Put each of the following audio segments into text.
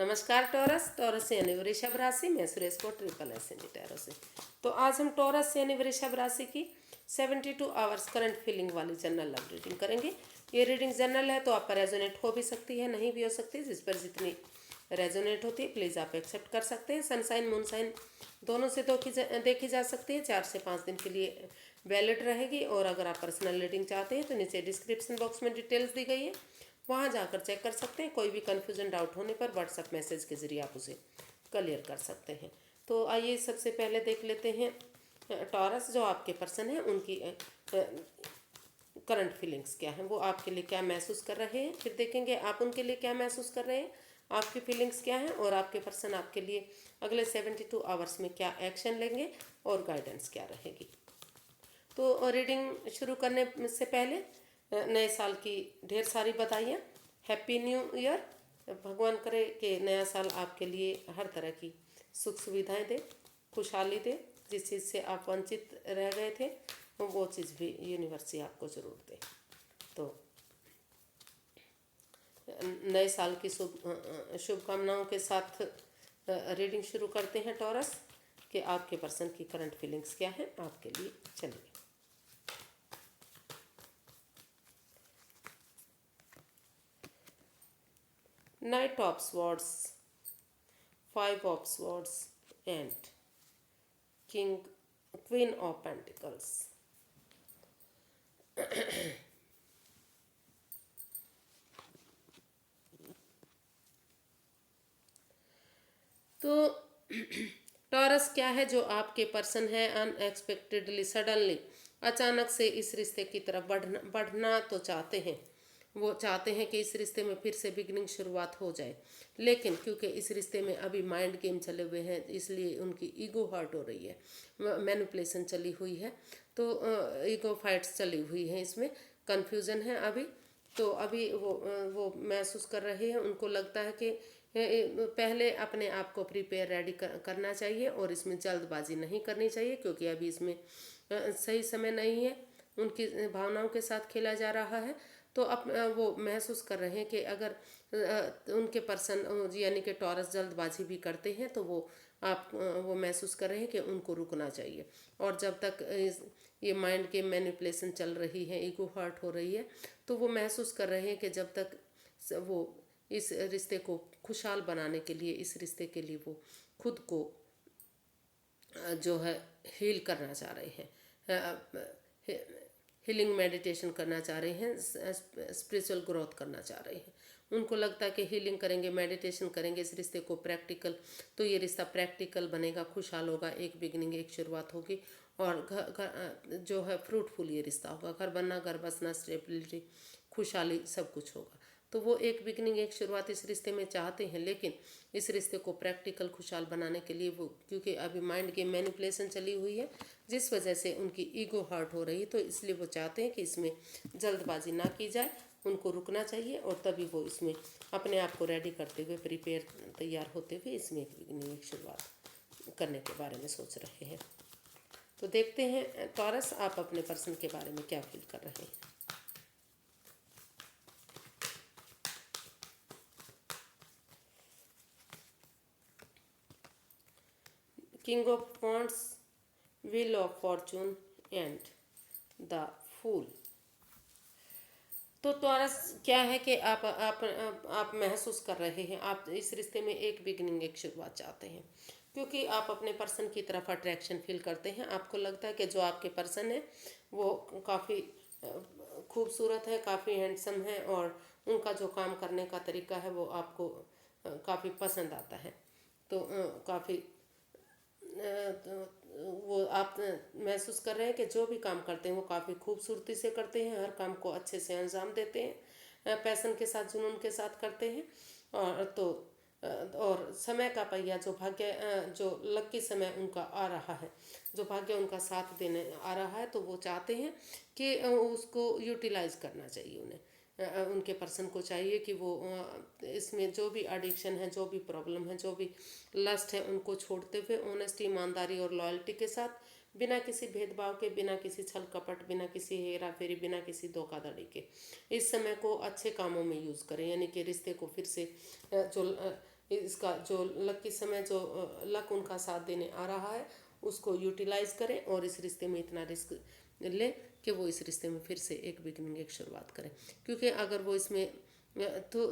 नमस्कार taurus. Taurus यानी वृषभ राशि में सुरेश को ट्रिपल एस यानी टैरो से। तो आज हम टॉरस यानी वृषभ राशि की 72 आवर्स करंट फीलिंग वाली जनरल लव रीडिंग करेंगे। ये रीडिंग जनरल है तो आप पर रेजोनेट हो भी सकती है, नहीं भी हो सकती। जिस पर जितनी रेजोनेट होती है प्लीज़ आप एक्सेप्ट कर सकते हैं। सनसाइन मूनसाइन दोनों से देखी जा सकती है। 4 से 5 दिन के लिए वैलिड रहेगी। और अगर आप पर्सनल रीडिंग चाहते हैं तो नीचे डिस्क्रिप्शन बॉक्स में डिटेल्स दी गई है, वहाँ जाकर चेक कर सकते हैं। कोई भी कन्फ्यूजन डाउट होने पर व्हाट्सएप मैसेज के ज़रिए आप उसे क्लियर कर सकते हैं। तो आइए सबसे पहले देख लेते हैं टॉरस जो आपके पर्सन हैं उनकी करंट फीलिंग्स क्या हैं, वो आपके लिए क्या महसूस कर रहे हैं। फिर देखेंगे आप उनके लिए क्या महसूस कर रहे हैं, आपकी फीलिंग्स क्या हैं और आपके पर्सन आपके लिए अगले 72 आवर्स में क्या एक्शन लेंगे और गाइडेंस क्या रहेगी। तो रीडिंग शुरू करने से पहले नए साल की ढेर सारी बधाइयाँ। Happy new year. भगवान करे कि नया साल आपके लिए हर तरह की सुख सुविधाएं दे, खुशहाली दे। जिस चीज़ से आप वंचित रह गए थे वो चीज़ भी यूनिवर्स ही आपको ज़रूर दे। तो नए साल की शुभकामनाओं के साथ रीडिंग शुरू करते हैं टॉरस कि आपके पर्सन की करंट फीलिंग्स क्या है आपके लिए। चलिए, Knight of Swords, 5 of Swords and Queen of Pentacles. तो टॉरस क्या है जो आपके पर्सन है अनएक्सपेक्टेडली सडनली अचानक से इस रिश्ते की तरफ बढ़ना तो चाहते हैं। वो चाहते हैं कि इस रिश्ते में फिर से बिगनिंग शुरुआत हो जाए, लेकिन क्योंकि इस रिश्ते में अभी माइंड गेम चले हुए हैं इसलिए उनकी ईगो हर्ट हो रही है, मैनिपुलेशन चली हुई है। तो ईगो फाइट्स चली हुई हैं, इसमें कन्फ्यूज़न है अभी। तो अभी वो महसूस कर रहे हैं, उनको लगता है कि पहले अपने आप को प्रिपेयर रेडी करना चाहिए और इसमें जल्दबाजी नहीं करनी चाहिए क्योंकि अभी इसमें सही समय नहीं है। उनकी भावनाओं के साथ खेला जा रहा है। तो वो महसूस कर रहे हैं कि अगर उनके पर्सन यानी कि टॉरस जल्दबाजी भी करते हैं तो वो महसूस कर रहे हैं कि उनको रुकना चाहिए। और जब तक ये माइंड के मैनिपुलेशन चल रही है, ईगो हर्ट हो रही है, तो वो महसूस कर रहे हैं कि जब तक वो इस रिश्ते को खुशहाल बनाने के लिए, इस रिश्ते के लिए वो खुद को जो है हील करना चाह रहे हैं, हीलिंग मेडिटेशन करना चाह रहे हैं, स्पिरिचुअल ग्रोथ करना चाह रहे हैं। उनको लगता है कि हीलिंग करेंगे, मेडिटेशन करेंगे इस रिश्ते को प्रैक्टिकल, तो ये रिश्ता प्रैक्टिकल बनेगा, खुशहाल होगा, एक बिगनिंग, एक शुरुआत होगी और घर जो है फ्रूटफुल ये रिश्ता होगा। घर बनना, घर बसना, स्टेबिलिटी, खुशहाली सब कुछ होगा। तो वो एक बिगनिंग, एक शुरुआत इस रिश्ते में चाहते हैं, लेकिन इस रिश्ते को प्रैक्टिकल खुशहाल बनाने के लिए वो, क्योंकि अभी माइंड की मैनिपुलेशन चली हुई है जिस वजह से उनकी ईगो हर्ट हो रही है, तो इसलिए वो चाहते हैं कि इसमें जल्दबाजी ना की जाए, उनको रुकना चाहिए और तभी वो इसमें अपने आप को रेडी करते हुए, प्रिपेयर तैयार होते हुए इसमें एक बिगनिंग, एक शुरुआत करने के बारे में सोच रहे हैं। तो देखते हैं टॉरस आप अपने पर्सन के बारे में क्या फील कर रहे हैं। King of wands, wheel of fortune and the fool. तो टॉरस क्या है कि आप महसूस कर रहे हैं, आप इस रिश्ते में एक बिगनिंग, एक शुरुआत चाहते हैं क्योंकि आप अपने पर्सन की तरफ अट्रैक्शन फील करते हैं। आपको लगता है कि जो आपके पर्सन है वो काफ़ी खूबसूरत है, काफ़ी हैंडसम है और उनका जो काम करने का तरीका है वो आपको काफ़ी पसंद आता है। तो काफ़ी तो वो आप महसूस कर रहे हैं कि जो भी काम करते हैं वो काफ़ी खूबसूरती से करते हैं, हर काम को अच्छे से अंजाम देते हैं, पैसन के साथ, जुनून के साथ करते हैं। और समय का पहिया जो भाग्य, जो लकी समय उनका आ रहा है, जो भाग्य उनका साथ देने आ रहा है, तो वो चाहते हैं कि उसको यूटिलाइज करना चाहिए उन्हें। उनके पर्सन को चाहिए कि वो इसमें जो भी एडिक्शन है, जो भी प्रॉब्लम है, जो भी लस्ट है, उनको छोड़ते हुए ऑनेस्टी, ईमानदारी और लॉयल्टी के साथ, बिना किसी भेदभाव के, बिना किसी छल कपट, बिना किसी हेरा फेरी, बिना किसी धोखाधड़ी के इस समय को अच्छे कामों में यूज़ करें। यानी कि रिश्ते को फिर से जो इसका जो लकी समय जो लक उनका साथ देने आ रहा है उसको यूटिलाइज करें और इस रिश्ते में इतना रिस्क लें कि वो इस रिश्ते में फिर से एक बिगनिंग, एक शुरुआत करें। क्योंकि अगर वो इसमें तो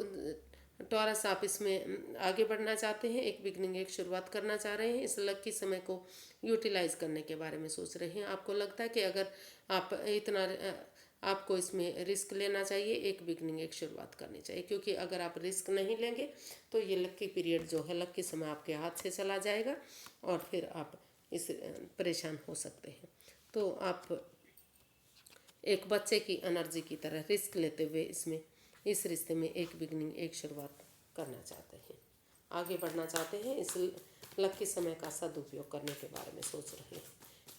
टॉरस आप इसमें आगे बढ़ना चाहते हैं, एक बिगनिंग, एक शुरुआत करना चाह रहे हैं, इस लकी समय को यूटिलाइज करने के बारे में सोच रहे हैं। आपको लगता है कि अगर आप इतना आपको इसमें रिस्क लेना चाहिए, एक बिगनिंग, एक शुरुआत करनी चाहिए। क्योंकि अगर आप रिस्क नहीं लेंगे तो ये लकी पीरियड जो है, लकी समय आपके हाथ से चला जाएगा और फिर आप इस परेशान हो सकते हैं। तो आप एक बच्चे की एनर्जी की तरह रिस्क लेते हुए इसमें इस रिश्ते में एक बिगनिंग, एक शुरुआत करना चाहते हैं, आगे बढ़ना चाहते हैं, इस लकी समय का सदुपयोग करने के बारे में सोच रहे हैं।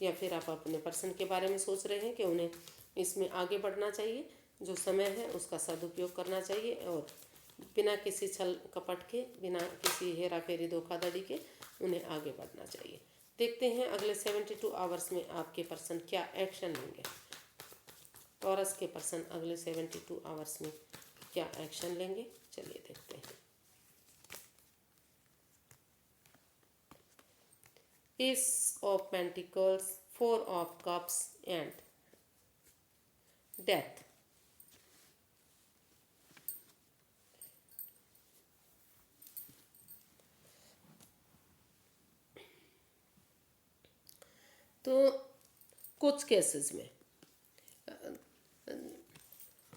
या फिर आप अपने पर्सन के बारे में सोच रहे हैं कि उन्हें इसमें आगे बढ़ना चाहिए, जो समय है उसका सदुपयोग करना चाहिए और बिना किसी छल कपट के, बिना किसी हेरा फेरी धोखाधड़ी के उन्हें आगे बढ़ना चाहिए। देखते हैं अगले 72 आवर्स में आपके पर्सन क्या एक्शन लेंगे। टॉरस के पर्सन अगले 72 आवर्स में क्या एक्शन लेंगे, चलिए देखते हैं। S of pentacles, 4 of cups and death. तो कुछ केसेस में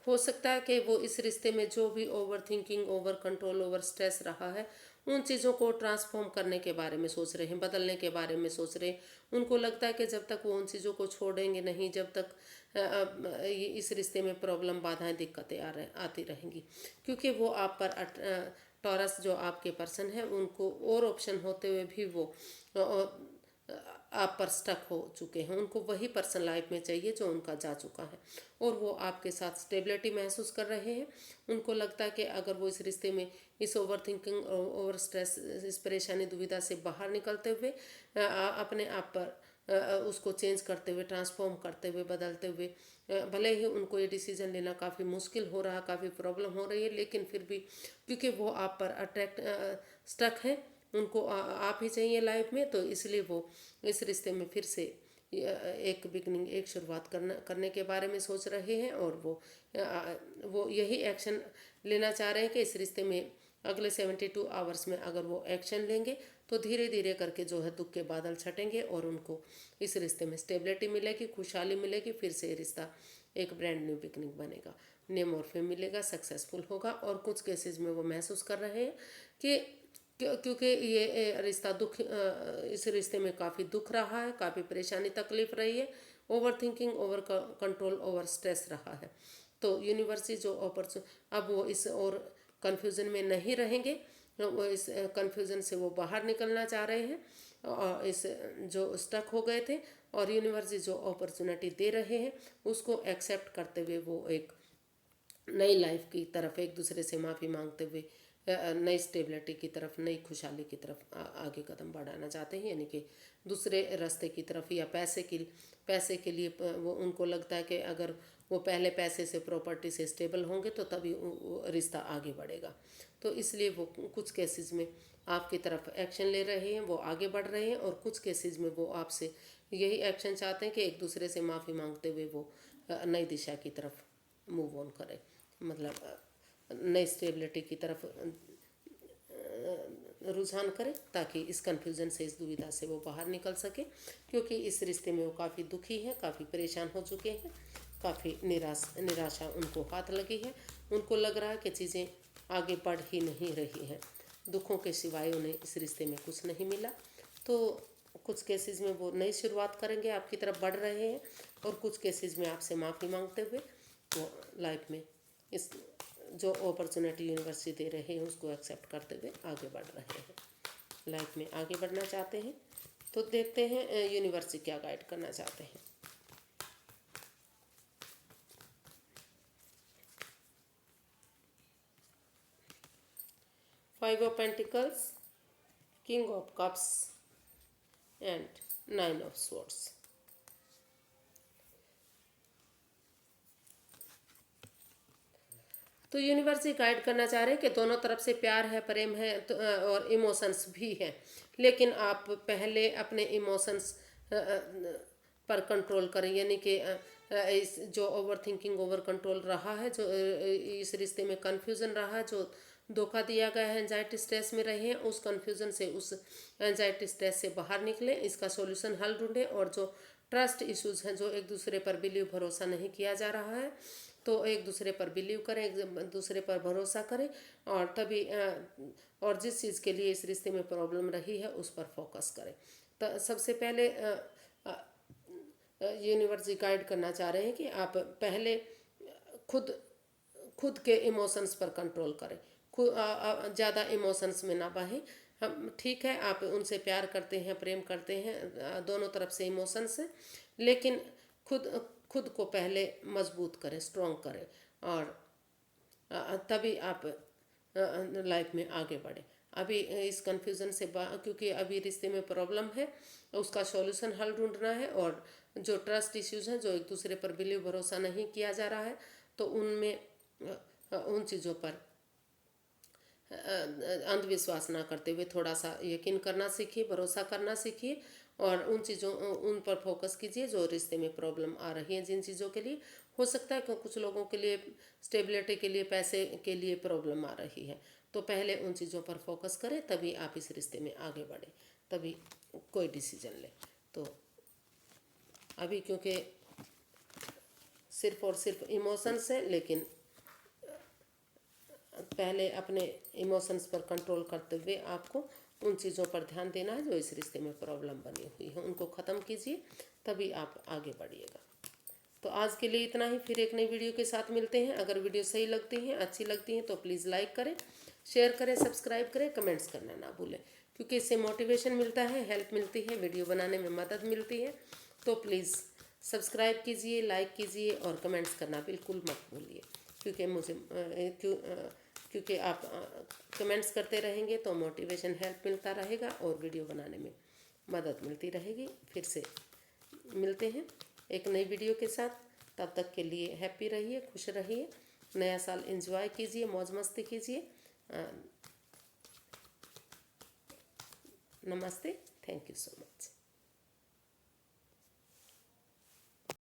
हो सकता है कि वो इस रिश्ते में जो भी over thinking, over control, over stress रहा है, उन चीज़ों को ट्रांसफॉर्म करने के बारे में सोच रहे हैं, बदलने के बारे में सोच रहे हैं। उनको लगता है कि जब तक वो उन चीज़ों को छोड़ेंगे नहीं, जब तक इस रिश्ते में प्रॉब्लम, बाधाएं, दिक्कतें आती रहेंगी। क्योंकि वो आप पर टॉरस जो आपके पर्सन है, उनको और ऑप्शन होते हुए भी वो आप पर स्टक हो चुके हैं। उनको वही पर्सन लाइफ में चाहिए जो उनका जा चुका है और वो आपके साथ स्टेबिलिटी महसूस कर रहे हैं। उनको लगता है कि अगर वो इस रिश्ते में इस ओवर थिंकिंग, ओवर स्ट्रेस, इस परेशानी, दुविधा से बाहर निकलते हुए अपने आप पर उसको चेंज करते हुए, ट्रांसफॉर्म करते हुए, बदलते हुए, भले ही उनको ये डिसीजन लेना काफ़ी मुश्किल हो रहा, काफ़ी प्रॉब्लम हो रही है, लेकिन फिर भी क्योंकि वो आप पर स्टक है, उनको आप ही चाहिए लाइफ में, तो इसलिए वो इस रिश्ते में फिर से एक बिगनिंग, एक शुरुआत करने के बारे में सोच रहे हैं। और वो यही एक्शन लेना चाह रहे हैं कि इस रिश्ते में अगले 72 आवर्स में अगर वो एक्शन लेंगे तो धीरे धीरे करके जो है दुख के बादल छटेंगे और उनको इस रिश्ते में स्टेबिलिटी मिलेगी, खुशहाली मिलेगी, फिर से ये रिश्ता एक ब्रांड न्यू बिगनिंग बनेगा, नेम और फेम मिलेगा, सक्सेसफुल होगा। और कुछ केसेस में वो महसूस कर रहे हैं कि क्योंकि ये रिश्ता इस रिश्ते में काफ़ी दुख रहा है, काफ़ी परेशानी, तकलीफ रही है, over thinking, over control, over stress रहा है। तो यूनिवर्सिटी जो अब वो इस और कन्फ्यूज़न में नहीं रहेंगे, वो इस कन्फ्यूज़न से वो बाहर निकलना चाह रहे हैं और इस जो स्टक हो गए थे, और यूनिवर्सिटी जो अपॉर्चुनिटी दे रहे हैं उसको एक्सेप्ट करते हुए वो एक नई लाइफ की तरफ, एक दूसरे से माफ़ी मांगते हुए नई स्टेबिलिटी की तरफ, नई खुशहाली की तरफ आगे कदम बढ़ाना चाहते हैं। यानी कि दूसरे रास्ते की तरफ, या पैसे के लिए वो उनको लगता है कि अगर वो पहले पैसे से, प्रॉपर्टी से स्टेबल होंगे तो तभी रिश्ता आगे बढ़ेगा। तो इसलिए वो कुछ केसेस में आपकी तरफ एक्शन ले रहे हैं, वो आगे बढ़ रहे हैं, और कुछ केसेस में वो आपसे यही एक्शन चाहते हैं कि एक दूसरे से माफ़ी मांगते हुए वो नई दिशा की तरफ मूव ऑन करें, मतलब नई स्टेबिलिटी की तरफ रुझान करें, ताकि इस कन्फ्यूज़न से, इस दुविधा से वो बाहर निकल सके। क्योंकि इस रिश्ते में वो काफ़ी दुखी है, काफ़ी परेशान हो चुके हैं, काफ़ी निराशा उनको हाथ लगी है। उनको लग रहा है कि चीज़ें आगे बढ़ ही नहीं रही हैं, दुखों के सिवाय उन्हें इस रिश्ते में कुछ नहीं मिला। तो कुछ केसेस में वो नई शुरुआत करेंगे, आपकी तरफ बढ़ रहे हैं, और कुछ केसेस में आपसे माफ़ी मांगते हुए वो लाइफ में इस जो अपॉर्चुनिटी यूनिवर्सिटी दे रहे हैं उसको एक्सेप्ट करते हुए आगे बढ़ रहे हैं, लाइफ में आगे बढ़ना चाहते हैं। तो देखते हैं यूनिवर्सिटी क्या गाइड करना चाहते हैं। Five of pentacles, king of cups and 9 of swords. तो यूनिवर्स ये गाइड करना चाह रहे हैं कि दोनों तरफ से प्यार है, प्रेम है, तो और इमोशंस भी हैं, लेकिन आप पहले अपने इमोशंस पर कंट्रोल करें। यानी कि इस जो ओवर थिंकिंग, ओवर कंट्रोल रहा है, जो इस रिश्ते में कन्फ्यूज़न रहा, जो धोखा दिया गया है, एंजाइटी स्ट्रेस में रहे हैं, उस कन्फ्यूज़न से, उस एंजाइटी स्ट्रेस से बाहर निकलें, इसका सॉल्यूशन हल ढूंढें। और जो ट्रस्ट इश्यूज़ हैं, जो एक दूसरे पर बिलीव, भरोसा नहीं किया जा रहा है, तो एक दूसरे पर बिलीव करें, एक दूसरे पर भरोसा करें, और तभी और जिस चीज़ के लिए इस रिश्ते में प्रॉब्लम रही है उस पर फोकस करें। तो सबसे पहले यूनिवर्स गाइड करना चाह रहे हैं कि आप पहले खुद खुद के इमोशंस पर कंट्रोल करें, खुद ज़्यादा इमोशंस में ना बहें। हम ठीक है, आप उनसे प्यार करते हैं, प्रेम करते हैं, दोनों तरफ से इमोशंस हैं, लेकिन खुद खुद को पहले मजबूत करें, स्ट्रॉन्ग करें, और तभी आप लाइफ में आगे बढ़े। अभी इस कन्फ्यूज़न से क्योंकि अभी रिश्ते में प्रॉब्लम है, उसका सॉल्यूशन हल ढूंढना है। और जो ट्रस्ट इश्यूज़ हैं, जो एक दूसरे पर बिलीव, भरोसा नहीं किया जा रहा है, तो उनमें उन चीज़ों पर अंधविश्वास ना करते हुए थोड़ा सा यकीन करना सीखिए, भरोसा करना सीखिए, और उन पर फोकस कीजिए जो रिश्ते में प्रॉब्लम आ रही है। जिन चीज़ों के लिए हो सकता है कि कुछ लोगों के लिए स्टेबिलिटी के लिए, पैसे के लिए प्रॉब्लम आ रही है, तो पहले उन चीज़ों पर फोकस करें, तभी आप इस रिश्ते में आगे बढ़ें, तभी कोई डिसीजन लें। तो अभी क्योंकि सिर्फ और सिर्फ इमोशंस है, लेकिन पहले अपने इमोशंस पर कंट्रोल करते हुए आपको उन चीज़ों पर ध्यान देना है जो इस रिश्ते में प्रॉब्लम बनी हुई है, उनको ख़त्म कीजिए, तभी आप आगे बढ़िएगा। तो आज के लिए इतना ही, फिर एक नई वीडियो के साथ मिलते हैं। अगर वीडियो सही लगती है, अच्छी लगती है, तो प्लीज़ लाइक करें, शेयर करें, सब्सक्राइब करें, कमेंट्स करना ना भूलें, क्योंकि इससे मोटिवेशन मिलता है, हेल्प मिलती है, वीडियो बनाने में मदद मिलती है। तो प्लीज़ सब्सक्राइब कीजिए, लाइक कीजिए, और कमेंट्स करना बिल्कुल मत भूलिए, क्योंकि क्योंकि आप कमेंट्स करते रहेंगे तो मोटिवेशन, हेल्प मिलता रहेगा, और वीडियो बनाने में मदद मिलती रहेगी। फिर से मिलते हैं एक नई वीडियो के साथ, तब तक के लिए हैप्पी रहिए, खुश रहिए, नया साल एंजॉय कीजिए, मौज मस्ती कीजिए। नमस्ते, थैंक यू सो मच।